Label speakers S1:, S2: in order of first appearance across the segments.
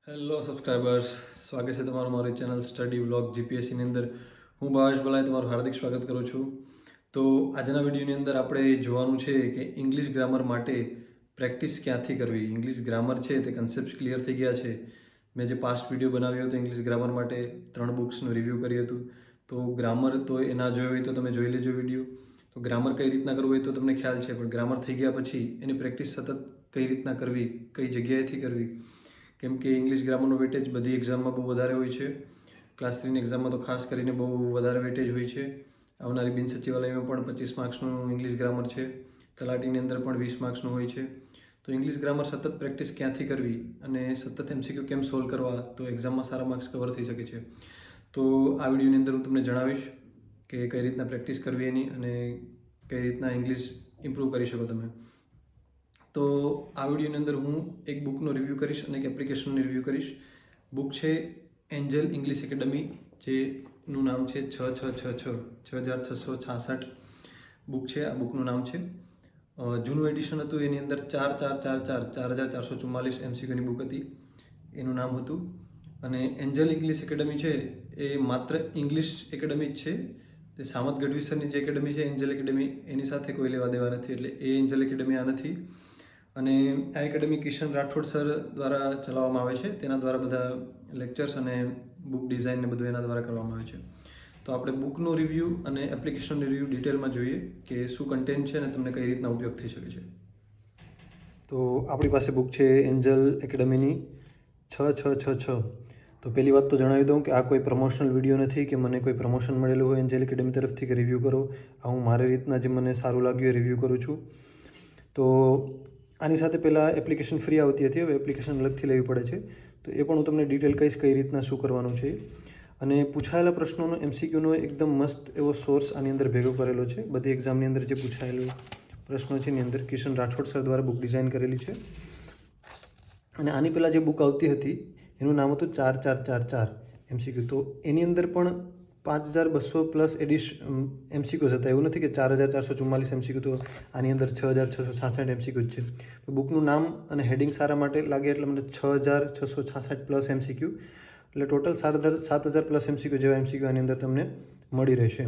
S1: Hello subscribers, સ્વાગત છે તમારું મારી ચેનલ સ્ટડી વ્લોગ જીપીએસસીની અંદર. હું ભાવેશ ભલાઈ તમારું હાર્દિક સ્વાગત કરું છું. તો આજના વિડીયોની અંદર આપણે જોવાનું છે કે ઇંગ્લિશ ગ્રામર માટે પ્રેક્ટિસ ક્યાંથી કરવી. ઇંગ્લિશ ગ્રામર છે તે કન્સેપ્ટ ક્લિયર થઈ ગયા છે. મેં જે પાસ્ટ વિડીયો બનાવ્યો હતો ઇંગ્લિશ ગ્રામર માટે 3 બુક્સનું રિવ્યૂ કર્યું હતું. તો ગ્રામર તો એ ના જોયો હોય તો તમે જોઈ લેજો વિડીયો. તો ગ્રામર કઈ રીતના કરવું હોય તો તમને ખ્યાલ છે, પણ ગ્રામર થઈ ગયા પછી એની પ્રેક્ટિસ સતત કઈ રીતના કરવી, કઈ જગ્યાએથી કરવી. કેમ કે ઇંગ્લિશ ગ્રામરનો વેટેજ બધી એક્ઝામમાં બહુ વધારે હોય છે. ક્લાસ 3ની એક્ઝામમાં તો ખાસ કરીને બહુ વધારે વેટેજ હોય છે. આવનારી બિન સચિવાલયમાં પણ 25 માર્ક્સનું ઇંગ્લિશ ગ્રામર છે. તલાટીની અંદર પણ 20 માર્ક્સનું હોય છે. તો ઇંગ્લિશ ગ્રામર સતત પ્રેક્ટિસ ક્યાંથી કરવી અને સતત MCQ કેમ સોલ્વ કરવા તો એક્ઝામમાં સારા માર્ક્સ કવર થઈ શકે છે. તો આ વિડીયોની અંદર હું તમને જણાવીશ કે કઈ રીતના પ્રેક્ટિસ કરવી એની અને કઈ રીતના ઇંગ્લિશ ઇમ્પ્રૂવ કરી શકો તમે. તો આ વિડીયોની અંદર હું એક બુકનો રિવ્યૂ કરીશ અને એક એપ્લિકેશનનો રિવ્યૂ કરીશ. બુક છે એન્જલ ઇંગ્લિશ એકેડમી, જેનું નામ છે 6666 બુક છે. આ બુકનું નામ છે. જૂનું એડિશન હતું એની અંદર 4444 MCQની બુક હતી, એનું નામ હતું. અને એન્જલ ઇંગ્લિશ એકેડમી છે એ માત્ર ઇંગ્લિશ એકેડમી જ છે. તે સામત ગઢવી જે એકેડમી છે એન્જલ એકેડમી, એની સાથે કોઈ લેવા દેવા નથી, એટલે એ એન્જલ એકેડમી આ નથી. અને આ એકેડમી કિશન રાઠોડ સર દ્વારા ચલાવવામાં આવે છે. તેના દ્વારા બધા લેક્ચર્સ અને બુક ડિઝાઇન ને બધું એના દ્વારા કરવામાં આવે છે. તો આપણે બુકનો રિવ્યૂ અને એપ્લિકેશનનો રિવ્યૂ ડિટેલમાં જોઈએ કે શું કન્ટેન્ટ છે અને તમને કઈ રીતના ઉપયોગ થઈ શકે છે. તો આપણી પાસે બુક છે એન્જલ એકેડમીની 6666. તો પહેલી વાત તો જણાવી દઉં કે આ કોઈ પ્રમોશનલ વિડીયો નથી કે મને કોઈ પ્રમોશન મળેલું હોય એન્જલ એકેડમી તરફથી કે રિવ્યૂ કરો. આ હું મારી રીતના જે મને સારું લાગ્યું એ રિવ્યૂ કરું છું. તો આની સાથે પહેલાં એપ્લિકેશન ફ્રી આવતી હતી, હવે એપ્લિકેશન અલગથી લેવી પડે છે. તો એ પણ હું તમને ડિટેલ કહીશ કઈ રીતના શું કરવાનું છે. અને પૂછાયેલા પ્રશ્નોનો MCQનો એકદમ મસ્ત એવો સોર્સ આની અંદર ભેગો કરેલો છે. બધી એક્ઝામની અંદર જે પૂછાયેલું પ્રશ્નો છે એની અંદર કિશન રાઠોડ સર દ્વારા બુક ડિઝાઇન કરેલી છે. અને આની પહેલાં જે બુક આવતી હતી એનું નામ હતું 4444 MCQ. તો એની અંદર પણ 5200 પ્લસ MCQs હતા. એવું નથી કે 4444 MCQ, તો આની અંદર 6666 MCQ જ છે. બુકનું નામ અને હેડિંગ સારા માટે લાગે એટલે મને 6666 પ્લસ MCQ, એટલે ટોટલ 7000 પ્લસ MCQ જેવા MCQ આની અંદર તમને મળી રહેશે.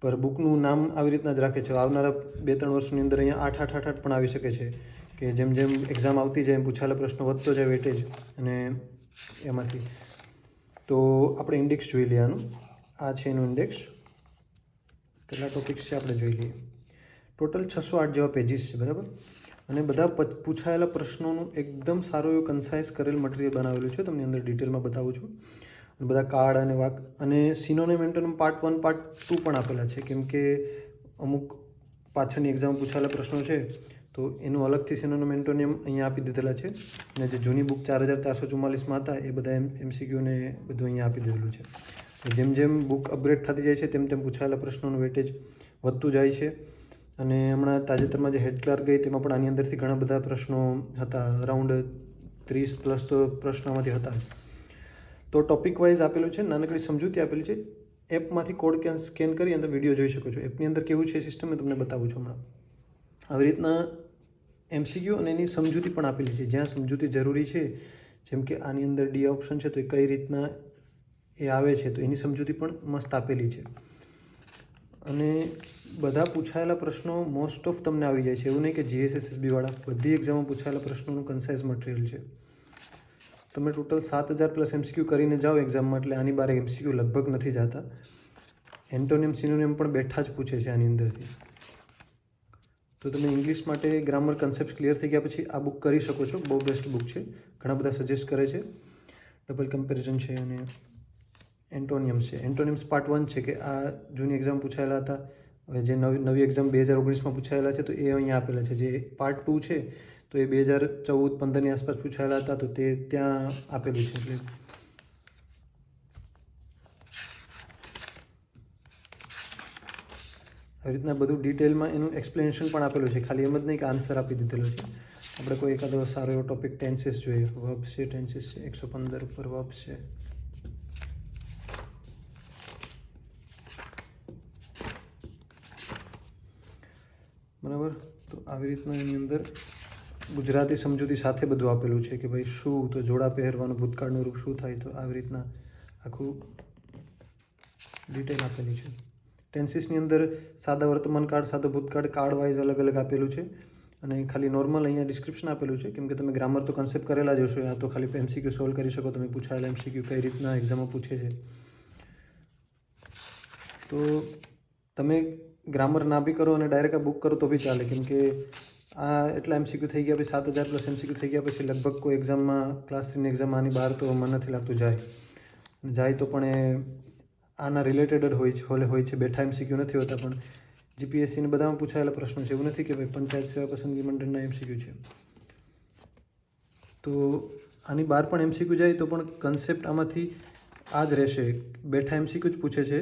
S1: પર બુકનું નામ આવી રીતના જ રાખે છે. આવનારા 2-3 વર્ષની અંદર અહીંયા 8 પણ આવી શકે છે કે જેમ જેમ એક્ઝામ આવતી જાય એમ પૂછાયેલા પ્રશ્નો વધતો જાય વેટેજ અને એમાંથી. તો આપણે ઇન્ડેક્સ જોઈ લઈએ આનું. આ છે એનું ઇન્ડેક્સ. કેટલા ટોપિક્સ છે આપણે જોઈ લઈએ. ટોટલ 608 જેવા પેજીસ છે, બરાબર. અને બધા પૂછાયેલા પ્રશ્નોનું એકદમ સારું એવું કન્સાઇઝ કરેલ મટીરિયલ બનાવેલું છે. તમને અંદર ડિટેલમાં બતાવું છું. બધા કાર્ડ અને વાક અને સિનોનિમ એન્ટોનિમ પાર્ટ 1 પાર્ટ 2 પણ આપેલા છે. કેમ કે અમુક પાછળની એક્ઝામ પૂછાયેલા પ્રશ્નો છે તો એનું અલગથી સિનોનિમ એન્ટોનિમ અહીંયા આપી દીધેલા છે. અને જે જૂની બુક 4444માં હતા એ બધા MCQને બધું અહીંયા આપી દીધેલું છે. જેમ જેમ બુક અપગ્રેડ થતી જાય છે તેમ તેમ પૂછાયેલા પ્રશ્નોનું વેટેજ વધતું જાય છે. અને હમણાં તાજેતરમાં જે હેડ ક્લાર્ક ગઈ તેમાં પણ આની અંદરથી ઘણા બધા પ્રશ્નો હતા. અરાઉન્ડ 30 પ્લસ તો પ્રશ્નોમાંથી હતા. તો ટોપિક વાઇઝ આપેલું છે, નાનકડી સમજૂતી આપેલી છે. એપમાંથી કોડ સ્કેન કરી અને વિડીયો જોઈ શકો છો. એપની અંદર કેવું છે સિસ્ટમ મેં તમને બતાવું છું હમણાં. આવી રીતના MCQ અને એની સમજૂતી પણ આપેલી છે. જ્યાં સમજૂતી જરૂરી છે, જેમ કે આની અંદર D ઓપ્શન છે તો એ કઈ રીતના એ આવે છે તો એની સમજૂતી પણ મસ્ત આપેલી છે. અને બધા પૂછાયેલા પ્રશ્નો મોસ્ટ ઓફ તમને આવી જાય છે. એવું નહીં કે GSSB વાળા, બધી એક્ઝામમાં પૂછાયેલા પ્રશ્નોનું કન્સાઇઝ મટીરિયલ છે. તમે ટોટલ 7000 પ્લસ MCQ કરીને જાઓ એક્ઝામમાં, એટલે આની બારે MCQ લગભગ નથી જતા. એન્ટોનિમ સિનોનિમ પણ બેઠા જ પૂછે છે આની અંદરથી. તો તમે ઇંગ્લિશ માટે ગ્રામર કન્સેપ્ટ ક્લિયર થઈ ગયા પછી આ બુક કરી શકો છો. બહુ બેસ્ટ બુક છે. ઘણા બધા સજેસ્ટ કરે છે. ડબલ કમ્પેરિઝન છે અને એન્ટોનિયમ્સ છે. એન્ટોનિયમ્સ પાર્ટ 1 છે કે આ જૂની એક્ઝામ પૂછાયેલા હતા. હવે જે નવી એક્ઝામ 2019માં પૂછાયેલા છે તો એ અહીંયા આપેલા છે. જે પાર્ટ 2 છે તો એ 2014-15ની આસપાસ પૂછાયેલા હતા તો તે ત્યાં આપેલું છે. એટલે આવી રીતના બધું ડિટેલમાં એનું એક્સપ્લેનેશન પણ આપેલું છે. ખાલી એમ જ નહીં કે આન્સર આપી દીધેલો છે. આપણે કોઈ એકાદો સારો એવો ટોપિક ટેન્સીસ જોઈએ. વર્બ્સ છે, ટેન્સીસ છે, 115 ઉપર વર્બ્સ છે. બરાબર. તો આવી રીતના એની અંદર ગુજરાતી સમજૂતી સાથે બધું આપેલું છે કે ભાઈ શું, તો જોડા પહેરવાનું ભૂતકાળનું રૂપ શું થાય, તો આવી રીતના આખું ડિટેલ આપેલી છે. ટેન્સીસની અંદર સાદા વર્તમાન કાળ, સાદો ભૂતકાળ, કાળ વાઇઝ અલગ અલગ આપેલું છે. અને ખાલી નોર્મલ અહીંયા ડિસ્ક્રિપ્શન આપેલું છે, કેમ કે તમે ગ્રામર તો કન્સેપ્ટ કરેલા જ હશો. આ તો ખાલી એમસીક્યુ સોલ્વ કરી શકો તમે, પૂછાયેલા એમસીક્યુ કઈ રીતના એક્ઝામમાં પૂછે છે. તો તમે ગ્રામર ના બી કરો અને ડાયરેક્ટ આ બુક કરો તો બી ચાલે, કેમ કે આ એટલા એમસીક્યુ થઈ ગયા પછી 7000 પ્લસ એમસીક્યુ થઈ ગયા પછી લગભગ કોઈ એક્ઝામમાં, ક્લાસ 3ની એક્ઝામ આની બહાર તો મને નથી લાગતું જાય તો પણ એ આના રિલેટેડ જ હોય છે. બેઠા એમસીક્યુ નથી હોતા, પણ જીપીએસસીને બધામાં પૂછાયેલા પ્રશ્નો છે. એવું નથી કે ભાઈ પંચાયત સેવા પસંદગી મંડળના એમસીક્યુ છે. તો આની બહાર પણ એમસીક્યુ જાય તો પણ કન્સેપ્ટ આમાંથી આ જ રહેશે. બેઠા એમસીક્યુ જ પૂછે છે,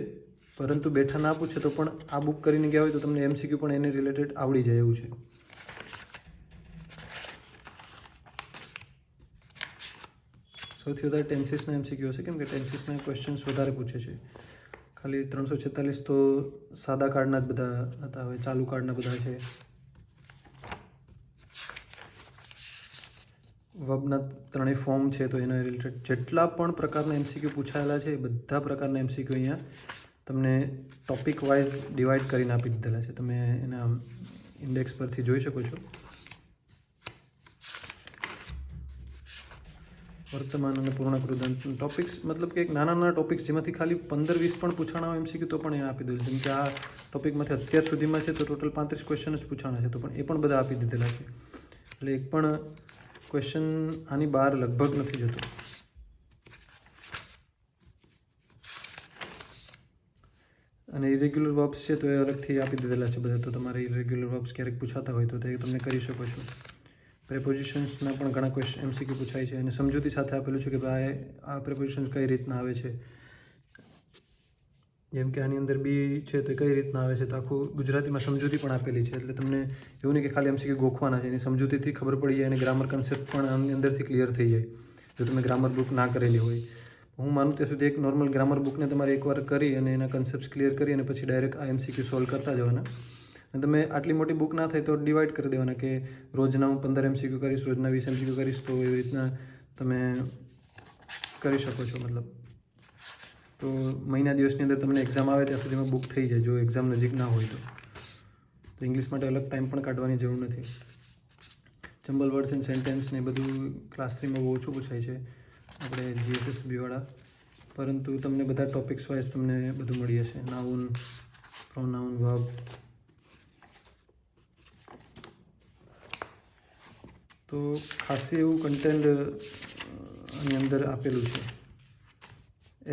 S1: પરંતુ બેઠા ના પૂછે તો પણ આ બુક કરીને ગયા હોય તો તમને એમસીક્યુ પણ એને રિલેટેડ આવડી જાય એવું છે. સૌથી વધારે ટેન્સીસના એમસીક્યુ હશે, કેમ કે ટેન્સીસના ક્વેશ્ચન્સ વધારે પૂછે છે. ખાલી 346 તો સાદા કાર્ડના જ બધા હતા, હવે ચાલુ કાર્ડના બધા છે. વર્બના 3 ફોર્મ છે, તો એના રિલેટેડ જેટલા પણ પ્રકારના એમસીક્યુ પૂછાયેલા છે બધા પ્રકારના એમસીક્યુ અહીંયા તમને ટોપિક વાઇઝ ડિવાઈડ કરીને આપી દીધેલા છે. તમે એના ઇન્ડેક્સ પરથી જોઈ શકો છો. વર્તમાન અને પૂર્ણકૃદંત ટોપિક્સ, મતલબ કે એક નાના નાના ટોપિક્સ જેમાંથી ખાલી 15-20 પણ પૂછાણા હોય એમસીક્યુ તો પણ એને આપી દીધું. જેમ કે આ ટોપિકમાંથી અત્યાર સુધીમાં છે તો ટોટલ 35 ક્વેશ્ચન જ પૂછાણા છે, તો પણ એ પણ બધા આપી દીધેલા છે. એટલે એક પણ ક્વેશ્ચન આની બહાર લગભગ નથી જતો. અને ઇરેગ્યુલર વર્બ્સ છે તો એ અલગથી આપી દીધેલા છે બધા, તો તમારે ઇરેગ્યુલર વર્બ્સ ક્યારેક પૂછાતા હોય તો તે તમે કરી શકો છો. પ્રેપોઝિશન્સના પણ ઘણા ક્વેશ્ચન એમસીક્યુ પૂછાય છે, અને સમજૂતી સાથે આપેલું છે કે ભાઈ આ પ્રેપોઝિશન્સ કઈ રીતના આવે છે. જેમ કે આની અંદર બી છે તો કઈ રીતના આવે છે, તો આખું ગુજરાતીમાં સમજૂતી પણ આપેલી છે. એટલે તમને એવું નહીં કે ખાલી એમસીક્યુ ગોખવાના છે, એની સમજૂતીથી ખબર પડી જાય અને ગ્રામર કન્સેપ્ટ પણ આની અંદરથી ક્લિયર થઈ જાય જો તમે ગ્રામર બુક ના કરેલી હોય. હું માનું ત્યાં સુધી એક નોર્મલ ગ્રામર બુકને તમારે એકવાર કરી અને એના કન્સેપ્ટ ક્લિયર કરી અને પછી ડાયરેક્ટ આ એમસીક્યુ સોલ્વ કરતા જવાના. અને તમે આટલી મોટી બુક ના થાય તો ડિવાઈડ કરી દેવાના કે રોજના હું 15 એમસીક્યુ કરીશ, રોજના 20 એમસીક્યુ કરીશ, તો એવી રીતના તમે કરી શકો છો. મતલબ તો મહિના દિવસની અંદર તમને એક્ઝામ આવે ત્યાં સુધીમાં બુક થઈ જાય, જો એક્ઝામ નજીક ના હોય તો ઇંગ્લિશ માટે અલગ ટાઈમ પણ કાઢવાની જરૂર નથી. જમ્બલ વર્ડ્સ એન્ડ સેન્ટેન્સ ને બધું ક્લાસ 3માં બહુ ઓછું પૂછાય છે આપણે જીએસએસબીવાળા, પરંતુ તમને બધા ટોપિક્સ વાઇઝ તમને બધું મળી જશે. Noun, pronoun, verb. તો ખાસી એવું કન્ટેન્ટ આની અંદર આપેલું છે.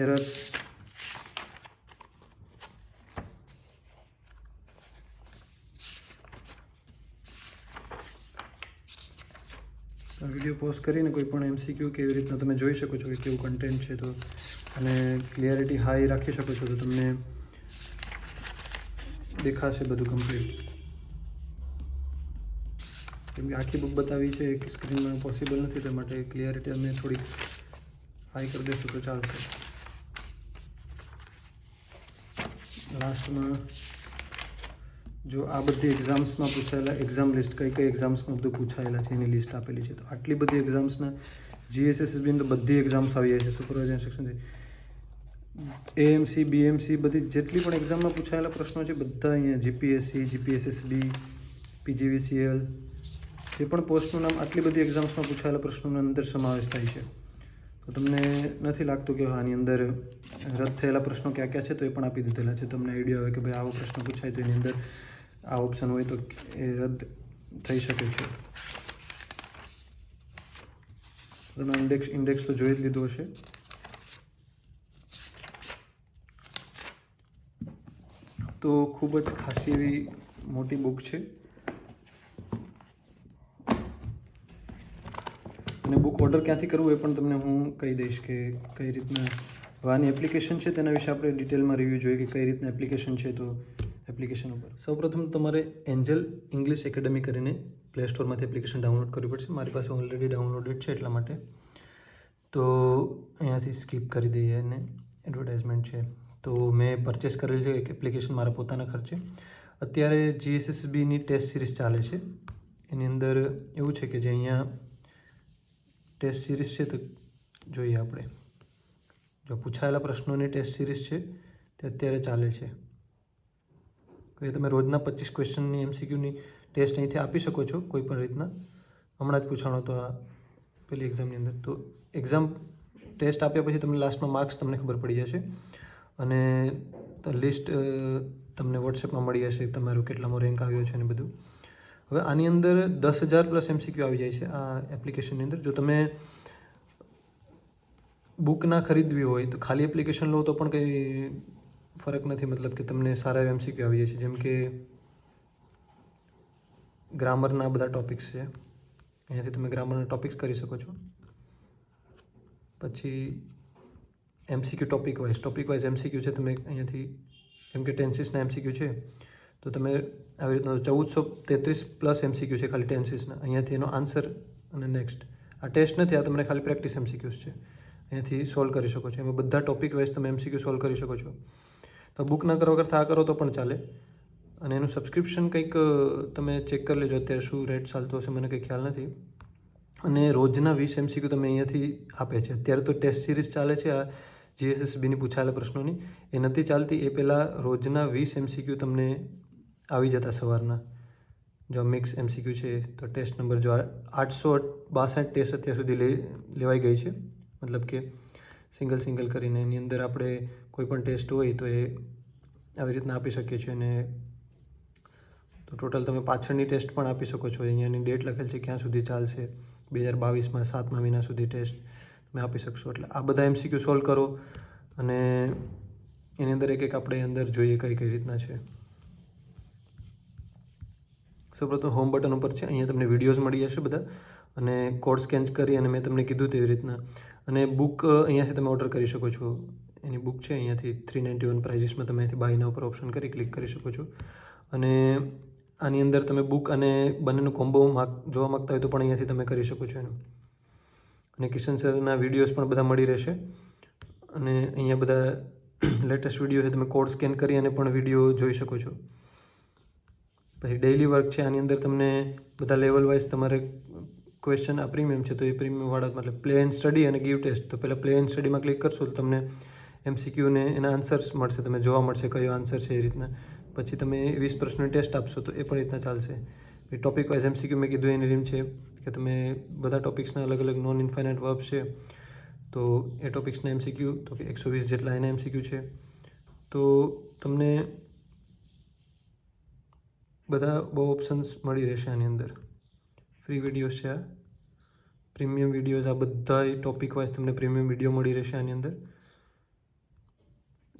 S1: એરર્સ, વિડીયો પોઝ કરીને કોઈ પણ એમસીક્યુ કેવી રીતના તમે જોઈ શકો છો કે કેવું કન્ટેન્ટ છે, તો અને ક્લિયરિટી હાઈ રાખી શકો છો તો તમને દેખાશે બધું કમ્પ્લીટ. કેમ કે આખી બુક બતાવી છે એક સ્ક્રીનમાં પોસિબલ નથી, તે માટે ક્લિયરિટી અમે થોડીક હાઈ કરી દઈશું તો ચાલશે. લાસ્ટમાં જો આ બધી એક્ઝામ્સમાં પૂછાયેલા એક્ઝામ લિસ્ટ કઈ કઈ એક્ઝામ્સમાં બધું પૂછાયેલા છે એની લિસ્ટ આપેલી છે. તો આટલી બધી એક્ઝામ્સના જીએસએસબી તો બધી એક્ઝામ્સ આવી જાય છે. સુપરવાઇઝર ઇન્સ્ટ્રક્શન, એએમસી, બીએમસી, બધી જેટલી પણ એક્ઝામમાં પૂછાયેલા પ્રશ્નો છે બધા અહીંયા જીપીએસસી, જીપીએસએસબી, પીજીવીસીએલ, જે પણ પોસ્ટનું નામ આટલી બધી એક્ઝામ્સમાં પૂછાયેલા પ્રશ્નોનો અંદર સમાવેશ થાય છે. તો તમને નથી લાગતું કે આની અંદર રદ થયેલા પ્રશ્નો ક્યાં ક્યાં છે, તો એ પણ આપી દીધેલા છે. તમને આઈડિયા હોય કે ભાઈ આવો પ્રશ્ન પૂછાય તો એની અંદર આ ઓપ્શન હોય તો એ રદ થઈ શકે છે. તમે ઇન્ડેક્સ તો જોઈ જ લીધું હશે. તો ખૂબ જ ખાસી એવી મોટી બુક છે અને બુક ઓર્ડર ક્યાંથી કરવું એ પણ તમને હું કહી દઈશ કે કઈ રીતના. આની એપ્લિકેશન છે તેના વિશે આપણે ડિટેલમાં રિવ્યૂ જોઈએ કે કઈ રીતના એપ્લિકેશન છે. તો એપ્લિકેશન ઉપર સૌપ્રથમ તમારે એન્જલ ઇંગ્લિશ એકેડમી કરીને પ્લે સ્ટોરમાંથી એપ્લિકેશન ડાઉનલોડ કરવી પડશે. મારી પાસે ઓલરેડી ડાઉનલોડેડ છે એટલા માટે તો અહીંયાથી સ્કીપ કરી દઈએ અને એડવર્ટાઇઝમેન્ટ છે. તો મેં પરચેસ કરેલી છે એક એપ્લિકેશન મારા પોતાના ખર્ચે. અત્યારે જીએસએસબીની ટેસ્ટ સિરીઝ ચાલે છે એની અંદર એવું છે કે જે અહીંયા ટેસ્ટ સિરીઝ છે તો જોઈએ આપણે. જો પૂછાયેલા પ્રશ્નોની ટેસ્ટ સિરીઝ છે તે અત્યારે ચાલે છે. તો એ તમે રોજના 25 ક્વેશ્ચનની MCQની ટેસ્ટ અહીંથી આપી શકો છો કોઈ પણ રીતના. હમણાં જ પૂછાણો તો આ પેલી એક્ઝામની અંદર. તો એક્ઝામ ટેસ્ટ આપ્યા પછી તમને લાસ્ટમાં માર્ક્સ તમને ખબર પડી જશે અને લિસ્ટ તમને વોટ્સએપમાં મળી જશે તમારું કેટલામાં રેન્ક આવ્યો છે અને બધું. હવે આની અંદર 10,000+ MCQ આવી જાય છે આ એપ્લિકેશનની અંદર. જો તમે બુક ના ખરીદવી હોય તો ખાલી એપ્લિકેશન લો તો પણ કંઈ ફરક નથી, મતલબ કે તમને સારા એવા MCQ આવી જાય છે. જેમ કે ગ્રામરના બધા ટોપિક્સ છે, અહીંયાથી તમે ગ્રામરના ટોપિક્સ કરી શકો છો. પછી MCQ ટોપિક વાઇઝ MCQ છે, તમે અહીંયાથી જેમ કે ટેન્સીસના MCQ છે તો તમે આવી રીતના 1433+ MCQ છે ખાલી ટેન્સીસના. અહીંયાથી એનો આન્સર અને નેક્સ્ટ. આ ટેસ્ટ નથી, આ તમને ખાલી પ્રેક્ટિસ MCQs છે, અહીંયાથી સોલ્વ કરી શકો છો. એમાં બધા ટોપિક વાઇઝ તમે MCQ સોલ્વ કરી શકો છો. તો બુક ના કરો કરતાં આ કરો તો પણ ચાલે. અને એનું સબસ્ક્રિપ્શન કંઈક તમે ચેક કરી લેજો અત્યારે શું રેટ ચાલતો હશે, મને કંઈ ખ્યાલ નથી. અને રોજના 20 MCQ તમે અહીંયાથી આપે છે. અત્યારે તો ટેસ્ટ સિરીઝ ચાલે છે આ GSSBની પૂછાયેલા પ્રશ્નોની, એ નથી ચાલતી. એ પહેલાં રોજના 20 MCQ તમને આવી જતા સવારના. જો મિક્સ MCQ છે તો ટેસ્ટ નંબર જો 862 ટેસ્ટ અત્યાર સુધી લેવાઈ ગઈ છે, મતલબ કે સિંગલ કરીને એની અંદર આપણે કોઈ પણ ટેસ્ટ હોય તો એ આવી રીતના આપી શકીએ છીએ. અને તો ટોટલ તમે પાછળની ટેસ્ટ પણ આપી શકો છો. અહીંયાની ડેટ લખેલ છે ક્યાં સુધી ચાલશે, 2022માં 7મા મહિના સુધી ટેસ્ટ તમે આપી શકશો. એટલે આ બધા MCQ સોલ્વ કરો અને એની અંદર એક આપણે અંદર જોઈએ કઈ રીતના છે. સૌપ્રથમ હોમ બટન ઉપર છે, અહીંયા તમને વિડીયોઝ મળી જશે બધા અને કોડ સ્કેન કરી અને મેં તમને કીધું તેવી રીતના. અને બુક અહીંયાથી તમે ઓર્ડર કરી શકો છો. એની બુક છે અહીંયાથી 391 પ્રાઇઝીસમાં તમે અહીંથી બાયના ઉપર ઓપ્શન કરી ક્લિક કરી શકો છો. અને આની અંદર તમે બુક અને બંનેનું કોમ્બો જોવા માગતા હોય તો પણ અહીંયાથી તમે કરી શકો છો એનું. અને કિશન સરના વિડીયોઝ પણ બધા મળી રહેશે. અને અહીંયા બધા લેટેસ્ટ વિડીયો છે, તમે કોડ સ્કેન કરી અને પણ વિડીયો જોઈ શકો છો. પછી ડેઇલી વર્ક છે, આની અંદર તમને બધા લેવલ વાઇઝ તમારે ક્વેશ્ચન આ પ્રીમિયમ છે તો એ પ્રીમિયમવાળા મતલબ પ્લે એન્ડ સ્ટડી અને ગીવ ટેસ્ટ. તો પહેલાં પ્લે એન્ડ સ્ટડીમાં ક્લિક કરશો તો તમને MCQ ને એના આન્સર્સ મળશે, તમે જોવા મળશે કયો આન્સર છે એ રીતના. પછી તમે 20 પ્રશ્નોની ટેસ્ટ આપશો તો એ પણ રીતના ચાલશે. ટોપિક વાઇઝ MCQ મેં કીધું એની રીમ છે કે તમે બધા ટોપિક્સના અલગ અલગ નોન ઇન્ફાઇનાઇટ વર્બ્સ છે તો એ ટોપિક્સના MCQ તો કે 120 જેટલા એના MCQ છે. તો તમને બધા બહુ ઓપ્શન્સ મળી રહેશે આની અંદર. ફ્રી વિડીયોઝ છે, આ પ્રીમિયમ વિડીયોઝ, આ બધા ટોપિક વાઇઝ તમને પ્રીમિયમ વિડીયો મળી રહેશે આની અંદર.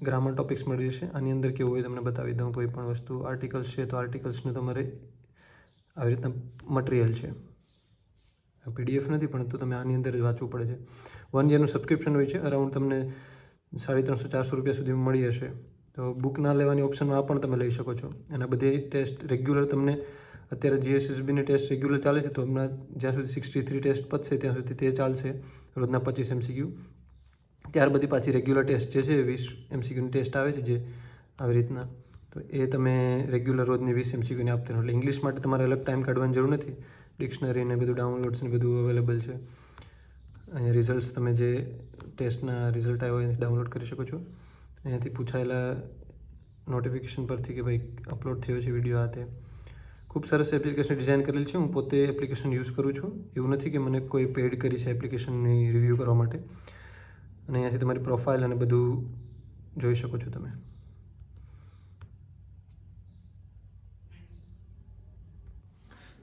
S1: ગ્રામર ટોપિક્સ મળી રહેશે. આની અંદર કેવું હોય તમને બતાવી દઉં કોઈ પણ વસ્તુ. આર્ટિકલ્સ છે તો આર્ટિકલ્સનું તમારે આવી રીતના મટીરિયલ છે, PDF નથી પણ તો તમે આની અંદર જ વાંચવું પડે છે. 1 યરનું સબસ્ક્રિપ્શન હોય છે, અરાઉન્ડ તમને 350-400 રૂપિયા સુધીમાં મળી જશે. તો બુક ના લેવાની ઓપ્શનમાં આ પણ તમે લઈ શકો છો. અને બધી ટેસ્ટ રેગ્યુલર તમને અત્યારે GSSBની ટેસ્ટ રેગ્યુલર ચાલે છે તો હમણાં જ્યાં સુધી 63 ટેસ્ટ પતશે ત્યાં સુધી તે ચાલશે, રોજના 25 MCQ. ત્યાર બધી પાછી રેગ્યુલર ટેસ્ટ જે છે 20 MCQની ટેસ્ટ આવે છે જે આવી રીતના, તો એ તમે રેગ્યુલર રોજની 20 MCQની આપતા રહો. એટલે ઇંગ્લિશ માટે તમારે અલગ ટાઈમ કાઢવાની જરૂર નથી. ડિક્શનરી ને બધું ડાઉનલોડ્સ ને બધું અવેલેબલ છે. અહીંયા રિઝલ્ટ્સ તમે જે ટેસ્ટના રિઝલ્ટ આવ્યા હોય એનાથી ડાઉનલોડ કરી શકો છો. અહીંયાથી પૂછાયેલા નોટિફિકેશન પરથી કે ભાઈ અપલોડ થયો છે વિડીયો. આ તે ખૂબ સરસ એપ્લિકેશન ડિઝાઇન કરેલ છે. હું પોતે એપ્લિકેશન યુઝ કરું છું. એવું નથી કે મને કોઈ પેડ કરી છે એપ્લિકેશનની રિવ્યૂ કરવા માટે. અને અહીંયાથી તમારી પ્રોફાઇલ અને બધું જોઈ શકો છો તમે.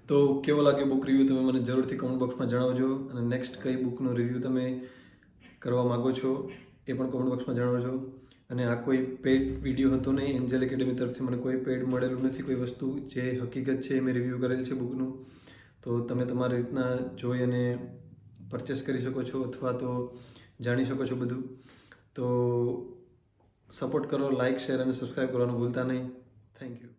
S1: તો કેવો લાગે બુક રિવ્યૂ તમે મને જરૂરથી કમેન્ટ બોક્સમાં જણાવજો. અને નેક્સ્ટ કઈ બુકનો રિવ્યૂ તમે કરવા માગો છો એ પણ કમેન્ટ બોક્સમાં જણાવજો. અને આ કોઈ પેડ વિડીયો હતો નહીં, એન્જલ એકેડમી તરફથી મને કોઈ પેડ મળેલું નથી કોઈ વસ્તુ. જે હકીકત છે એ મેં રિવ્યૂ કરેલ છે બુકનું. તો તમે તમારી રીતના જોઈ અને પરચેસ કરી શકો છો અથવા તો જાણી શકો છો બધું. તો સપોર્ટ કરો, લાઇક, શેર અને સબસ્ક્રાઈબ કરવાનું ભૂલતા નહીં. Thank you.